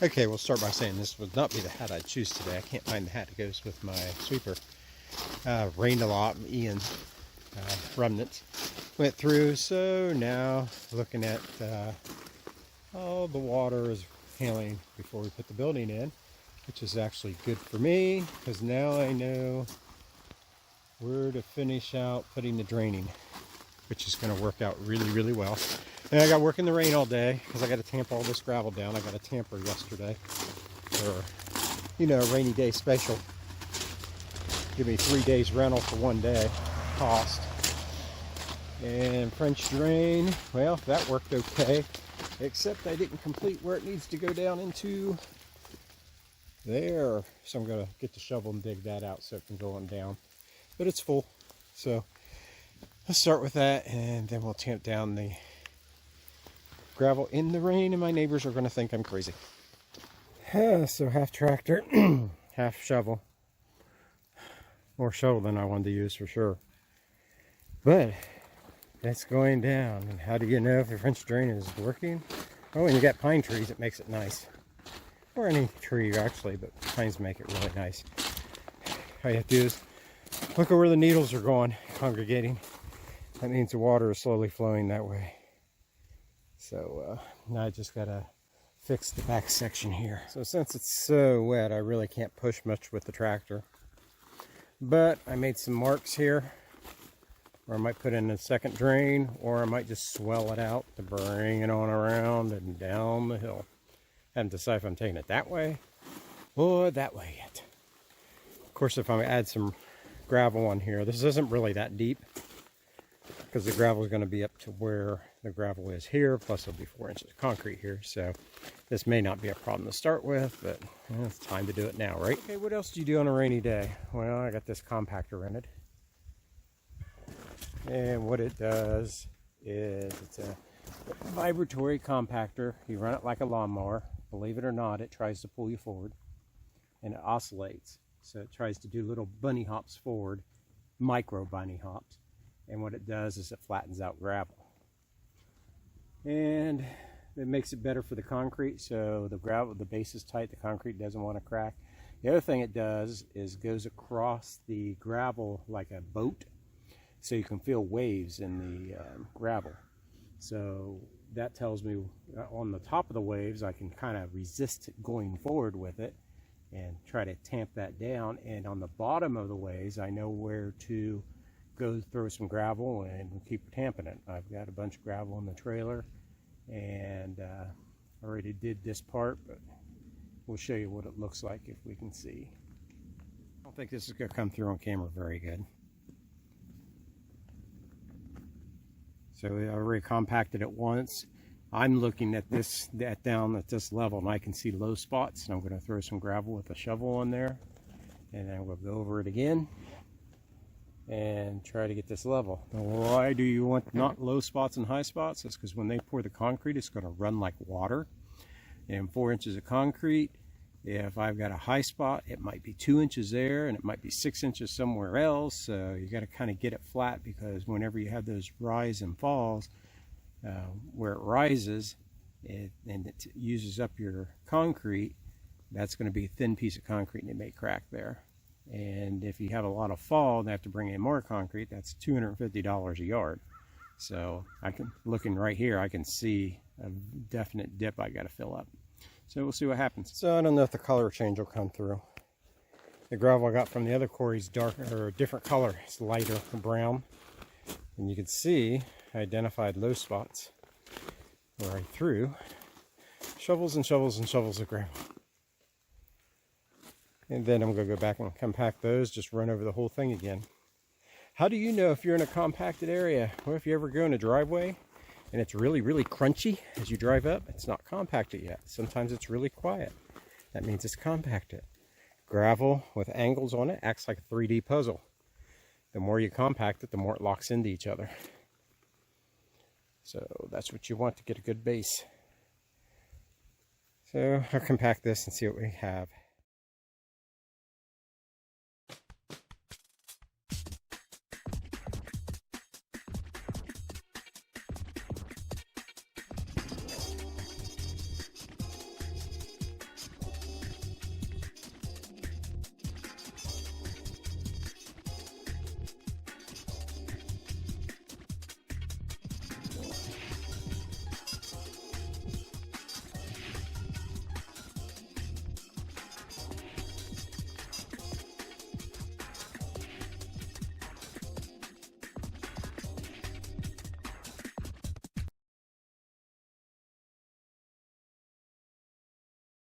Okay, we'll start by saying this would not be the hat I'd choose today. I can't find the hat that goes with my sweeper. Rained a lot. Ian remnants went through, so now looking at all the water is handling before we put the building in, which is actually good for me because now I know where to finish out putting the draining, which is going to work out really, really well. And I got work in the rain all day because I got to tamp all this gravel down. I got a tamper yesterday for, a rainy day special. Give me 3 days rental for 1 day cost. And French drain, well, that worked okay, except I didn't complete where it needs to go down into there. So I'm going to get the shovel and dig that out so it can go on down. But it's full. So let's start with that, and then we'll tamp down the gravel in the rain, and my neighbors are going to think I'm crazy. So half tractor, half shovel. More shovel than I wanted to use for sure. But it's going down. And how do you know if your French drain is working? Oh, and you got pine trees, it makes it nice. Or any tree actually, but pines make it really nice. All you have to do is look at where the needles are going, congregating. That means the water is slowly flowing that way. So now I just gotta fix the back section here. So since it's so wet, I really can't push much with the tractor. But I made some marks here, or I might put in a second drain, or I might just swell it out to bring it on around and down the hill. I haven't decided if I'm taking it that way or that way yet. Of course, if I add some gravel on here, this isn't really that deep, because the gravel is going to be up to where the gravel is here, plus there'll be 4 inches of concrete here, so this may not be a problem to start with, but it's time to do it now, right? Okay, what else do you do on a rainy day? Well, I got this compactor rented, and what it does is it's a vibratory compactor. You run it like a lawnmower. Believe it or not, it tries to pull you forward, and it oscillates, so it tries to do little bunny hops forward, micro bunny hops. And what it does is it flattens out gravel. And it makes it better for the concrete, so the gravel, the base is tight, the concrete doesn't want to crack. The other thing it does is goes across the gravel like a boat, so you can feel waves in the gravel. So that tells me on the top of the waves, I can kind of resist going forward with it and try to tamp that down. And on the bottom of the waves, I know where to go throw some gravel and keep tamping it. I've got a bunch of gravel in the trailer, and I already did this part, but we'll show you what it looks like if we can see. I don't think this is going to come through on camera very good. So I already compacted it once. I'm looking at this down at this level, and I can see low spots, and I'm going to throw some gravel with a shovel on there, and then we'll go over it again and try to get this level. Now, why do you want not low spots and high spots? That's because when they pour the concrete, it's going to run like water. And 4 inches of concrete, if I've got a high spot, it might be 2 inches there, and it might be 6 inches somewhere else. So you got to kind of get it flat, because whenever you have those rise and falls, where it rises and it uses up your concrete, that's going to be a thin piece of concrete, and it may crack there. And if you have a lot of fall and have to bring in more concrete, that's $250 a yard. So looking right here, I can see a definite dip I got to fill up. So we'll see what happens. So I don't know if the color change will come through. The gravel I got from the other quarry is darker, or a different color. It's lighter brown. And you can see I identified low spots where I threw shovels and shovels and shovels of gravel. And then I'm going to go back and compact those, just run over the whole thing again. How do you know if you're in a compacted area? Well, if you ever go in a driveway and it's really, really crunchy as you drive up, it's not compacted yet. Sometimes it's really quiet. That means it's compacted. Gravel with angles on it acts like a 3D puzzle. The more you compact it, the more it locks into each other. So that's what you want to get a good base. So I'll compact this and see what we have.